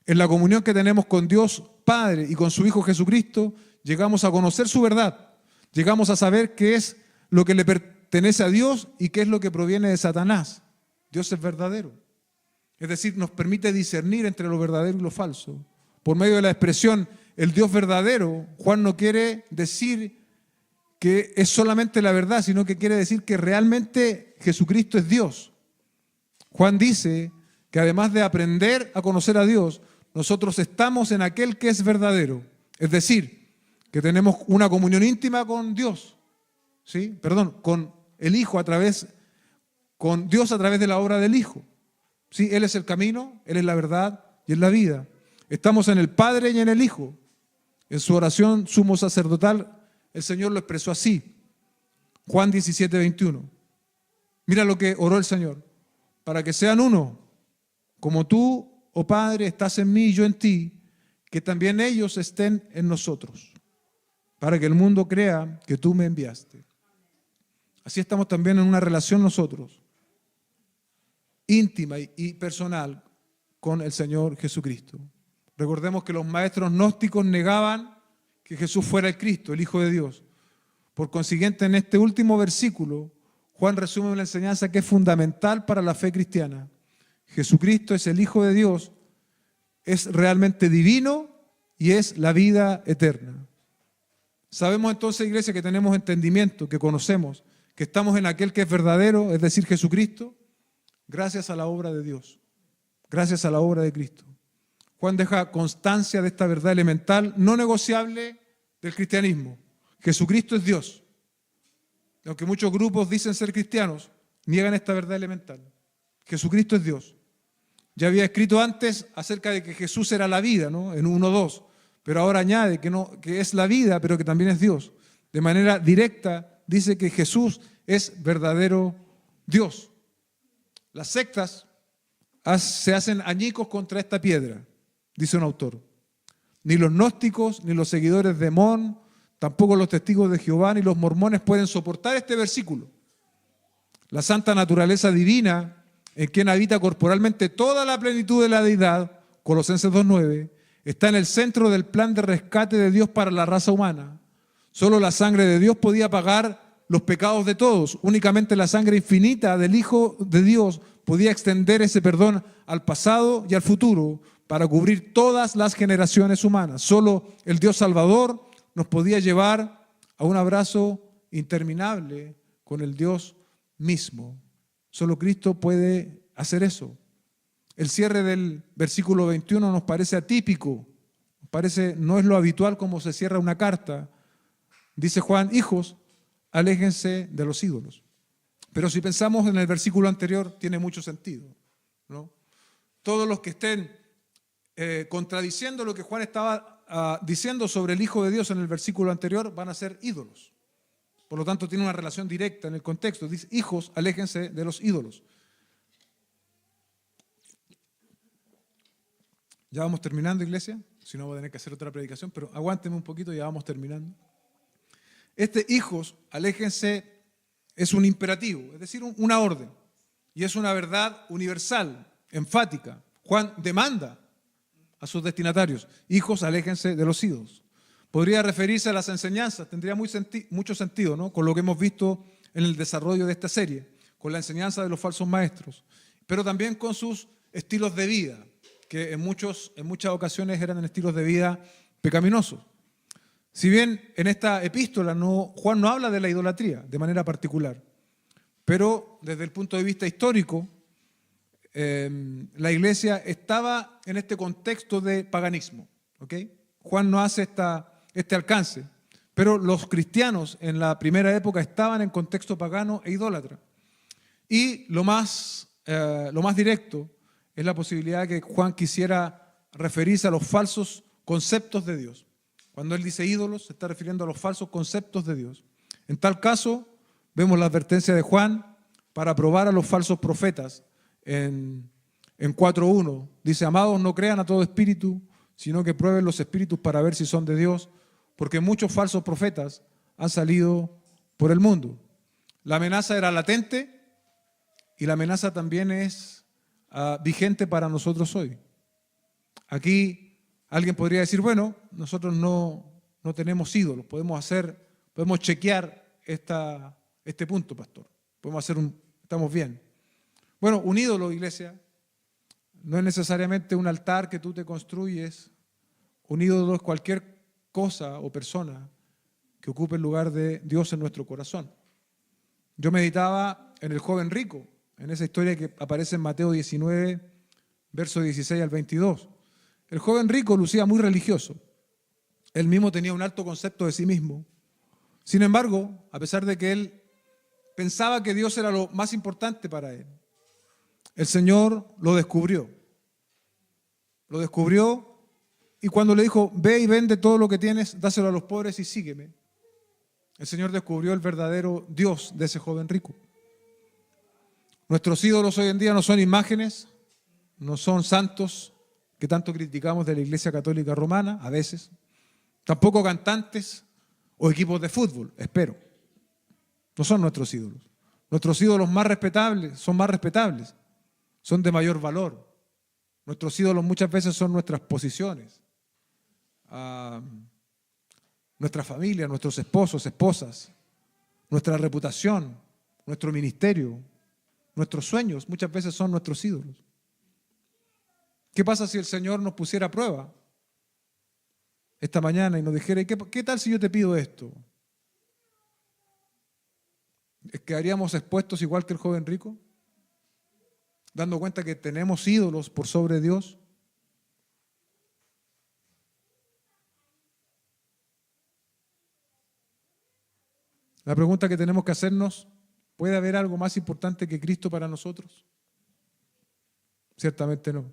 En la comunión que tenemos con Dios Padre y con su Hijo Jesucristo, llegamos a conocer su verdad. Llegamos a saber qué es lo que le pertenece a Dios y qué es lo que proviene de Satanás. Dios es verdadero. Es decir, nos permite discernir entre lo verdadero y lo falso. Por medio de la expresión, el Dios verdadero, Juan no quiere decir que es solamente la verdad, sino que quiere decir que realmente Jesucristo es Dios. Juan dice que además de aprender a conocer a Dios, nosotros estamos en aquel que es verdadero. Es decir, que tenemos una comunión íntima con Dios, ¿sí? Con el Hijo con Dios a través de la obra del Hijo. ¿Sí? Él es el camino, Él es la verdad y es la vida. Estamos en el Padre y en el Hijo. En su oración sumo sacerdotal, el Señor lo expresó así. Juan 17, 21. Mira lo que oró el Señor. Para que sean uno, como tú, oh Padre, estás en mí y yo en ti, que también ellos estén en nosotros, para que el mundo crea que tú me enviaste. Así estamos también en una relación nosotros, íntima y personal, con el Señor Jesucristo. Recordemos que los maestros gnósticos negaban que Jesús fuera el Cristo, el Hijo de Dios. Por consiguiente, en este último versículo, Juan resume una enseñanza que es fundamental para la fe cristiana. Jesucristo es el Hijo de Dios, es realmente divino y es la vida eterna. Sabemos entonces, iglesia, que tenemos entendimiento, que conocemos, que estamos en aquel que es verdadero, es decir, Jesucristo, gracias a la obra de Dios, gracias a la obra de Cristo. Juan deja constancia de esta verdad elemental, no negociable del cristianismo. Jesucristo es Dios. Aunque muchos grupos dicen ser cristianos, niegan esta verdad elemental. Jesucristo es Dios. Ya había escrito antes acerca de que Jesús era la vida, ¿no? En 1:2, pero ahora añade que es la vida, pero que también es Dios. De manera directa, dice que Jesús es verdadero Dios. Las sectas se hacen añicos contra esta piedra, dice un autor. Ni los gnósticos, ni los seguidores de Mon, tampoco los testigos de Jehová, ni los mormones pueden soportar este versículo. La santa naturaleza divina, en quien habita corporalmente toda la plenitud de la deidad, Colosenses 2:9, está en el centro del plan de rescate de Dios para la raza humana. Solo la sangre de Dios podía pagar los pecados de todos. Únicamente la sangre infinita del Hijo de Dios podía extender ese perdón al pasado y al futuro para cubrir todas las generaciones humanas. Solo el Dios Salvador nos podía llevar a un abrazo interminable con el Dios mismo. Solo Cristo puede hacer eso. El cierre del versículo 21 nos parece atípico, no es lo habitual como se cierra una carta. Dice Juan: hijos, aléjense de los ídolos. Pero si pensamos en el versículo anterior, tiene mucho sentido, ¿no? Todos los que estén contradiciendo lo que Juan estaba diciendo sobre el Hijo de Dios en el versículo anterior van a ser ídolos. Por lo tanto, tiene una relación directa en el contexto. Dice: hijos, aléjense de los ídolos. Ya vamos terminando, iglesia. Si no, voy a tener que hacer otra predicación, pero aguántenme un poquito, ya vamos terminando. Este hijos, aléjense, es un imperativo, es decir, una orden. Y es una verdad universal, enfática. Juan demanda a sus destinatarios: hijos, aléjense de los ídolos. Podría referirse a las enseñanzas, tendría mucho sentido, ¿no? Con lo que hemos visto en el desarrollo de esta serie, con la enseñanza de los falsos maestros, pero también con sus estilos de vida, que en muchas ocasiones eran estilos de vida pecaminosos. Si bien en esta epístola Juan no habla de la idolatría de manera particular, pero desde el punto de vista histórico, la iglesia estaba en este contexto de paganismo, ¿ok? Juan no hace este alcance, pero los cristianos en la primera época estaban en contexto pagano e idólatra. Y lo más directo es la posibilidad que Juan quisiera referirse a los falsos conceptos de Dios. Cuando él dice ídolos, se está refiriendo a los falsos conceptos de Dios. En tal caso, vemos la advertencia de Juan para probar a los falsos profetas. En 4:1 dice: amados, no crean a todo espíritu, sino que prueben los espíritus para ver si son de Dios, porque muchos falsos profetas han salido por el mundo. La amenaza era latente y la amenaza también es vigente para nosotros hoy. Aquí alguien podría decir: bueno, nosotros no tenemos ídolos, podemos chequear este punto, pastor. Estamos bien. Bueno, un ídolo, iglesia, no es necesariamente un altar que tú te construyes. Un ídolo es cualquier cosa o persona que ocupe el lugar de Dios en nuestro corazón. Yo meditaba en el joven rico, en esa historia que aparece en Mateo 19, versos 16 al 22. El joven rico lucía muy religioso. Él mismo tenía un alto concepto de sí mismo. Sin embargo, a pesar de que él pensaba que Dios era lo más importante para él, el Señor lo descubrió. Lo descubrió y cuando le dijo: ve y vende todo lo que tienes, dáselo a los pobres y sígueme, el Señor descubrió el verdadero Dios de ese joven rico. Nuestros ídolos hoy en día no son imágenes, no son santos que tanto criticamos de la Iglesia Católica Romana, a veces. Tampoco cantantes o equipos de fútbol, espero. No son nuestros ídolos. Nuestros ídolos más respetables, son de mayor valor. Nuestros ídolos muchas veces son nuestras posiciones, nuestra familia, nuestros esposos, esposas, nuestra reputación, nuestro ministerio, nuestros sueños, muchas veces son nuestros ídolos. ¿Qué pasa si el Señor nos pusiera a prueba esta mañana y nos dijera: ¿qué tal si yo te pido esto? ¿Quedaríamos expuestos igual que el joven rico? Dando cuenta que tenemos ídolos por sobre Dios. La pregunta que tenemos que hacernos: ¿puede haber algo más importante que Cristo para nosotros? Ciertamente no.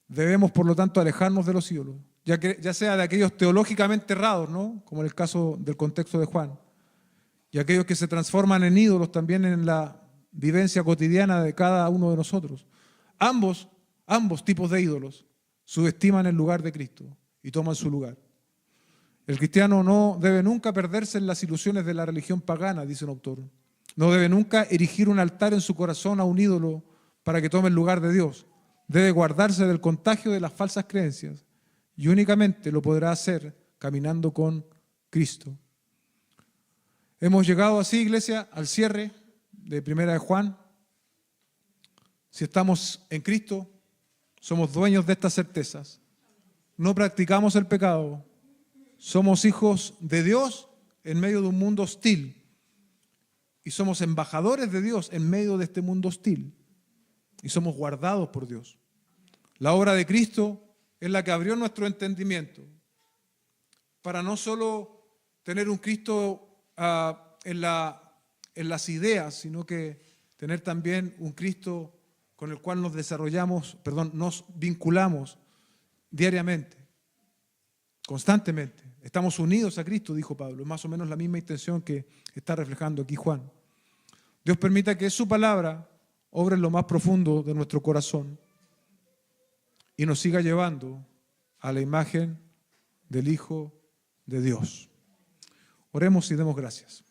Debemos, por lo tanto, alejarnos de los ídolos, ya sea de aquellos teológicamente errados, ¿no? Como en el caso del contexto de Juan, y aquellos que se transforman en ídolos también en la vivencia cotidiana de cada uno de nosotros. Ambos tipos de ídolos subestiman el lugar de Cristo y toman su lugar. El cristiano no debe nunca perderse en las ilusiones de la religión pagana, dice un autor. No debe nunca erigir un altar en su corazón a un ídolo para que tome el lugar de Dios. Debe guardarse del contagio de las falsas creencias y únicamente lo podrá hacer caminando con Cristo. Hemos llegado así, iglesia, al cierre de Primera de Juan. Si estamos en Cristo, somos dueños de estas certezas. No practicamos el pecado. Somos hijos de Dios en medio de un mundo hostil. Y somos embajadores de Dios en medio de este mundo hostil. Y somos guardados por Dios. La obra de Cristo es la que abrió nuestro entendimiento para no solo tener un Cristo en las ideas, sino que tener también un Cristo con el cual nos vinculamos diariamente, constantemente. Estamos unidos a Cristo, dijo Pablo. Es más o menos la misma intención que está reflejando aquí Juan. Dios permita que su palabra obre en lo más profundo de nuestro corazón y nos siga llevando a la imagen del Hijo de Dios. Oremos y demos gracias.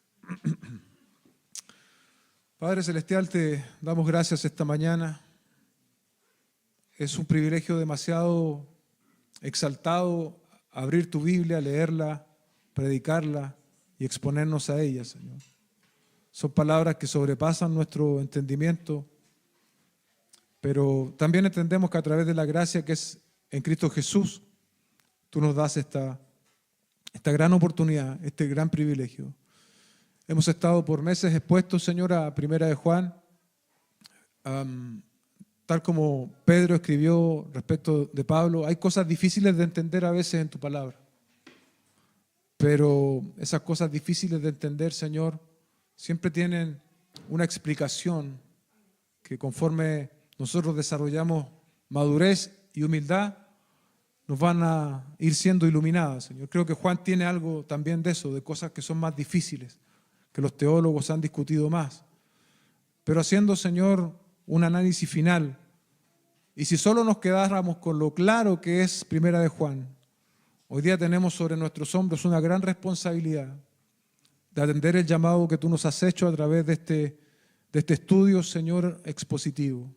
Padre Celestial, te damos gracias esta mañana. Es un privilegio demasiado exaltado abrir tu Biblia, leerla, predicarla y exponernos a ella, Señor. Son palabras que sobrepasan nuestro entendimiento, pero también entendemos que a través de la gracia que es en Cristo Jesús, tú nos das esta gran oportunidad, este gran privilegio. Hemos estado por meses expuestos, Señor, a Primera de Juan, tal como Pedro escribió respecto de Pablo. Hay cosas difíciles de entender a veces en tu palabra, pero esas cosas difíciles de entender, Señor, siempre tienen una explicación que conforme nosotros desarrollamos madurez y humildad, nos van a ir siendo iluminadas, Señor. Creo que Juan tiene algo también de eso, de cosas que son más difíciles, que los teólogos han discutido más. Pero haciendo, Señor, un análisis final, y si solo nos quedáramos con lo claro que es Primera de Juan, hoy día tenemos sobre nuestros hombros una gran responsabilidad de atender el llamado que tú nos has hecho a través de este estudio, Señor, expositivo.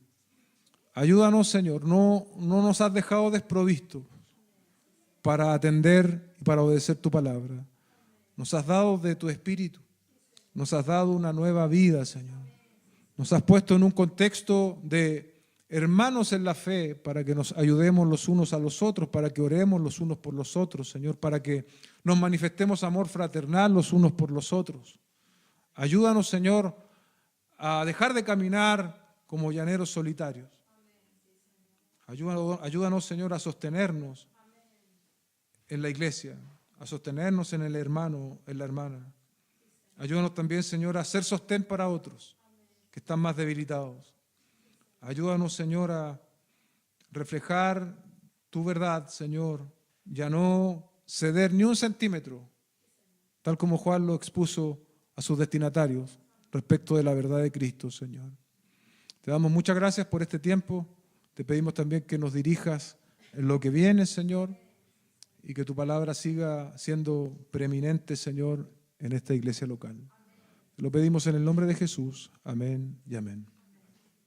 Ayúdanos, Señor, no nos has dejado desprovistos para atender y para obedecer tu palabra. Nos has dado de tu espíritu, nos has dado una nueva vida, Señor. Nos has puesto en un contexto de hermanos en la fe para que nos ayudemos los unos a los otros, para que oremos los unos por los otros, Señor, para que nos manifestemos amor fraternal los unos por los otros. Ayúdanos, Señor, a dejar de caminar como llaneros solitarios. Ayúdanos, Señor, a sostenernos en la iglesia, a sostenernos en el hermano, en la hermana. Ayúdanos también, Señor, a ser sostén para otros que están más debilitados. Ayúdanos, Señor, a reflejar tu verdad, Señor, y a no ceder ni un centímetro, tal como Juan lo expuso a sus destinatarios respecto de la verdad de Cristo, Señor. Te damos muchas gracias por este tiempo. Te pedimos también que nos dirijas en lo que viene, Señor, y que tu palabra siga siendo preeminente, Señor, en esta iglesia local. Te lo pedimos en el nombre de Jesús. Amén y amén.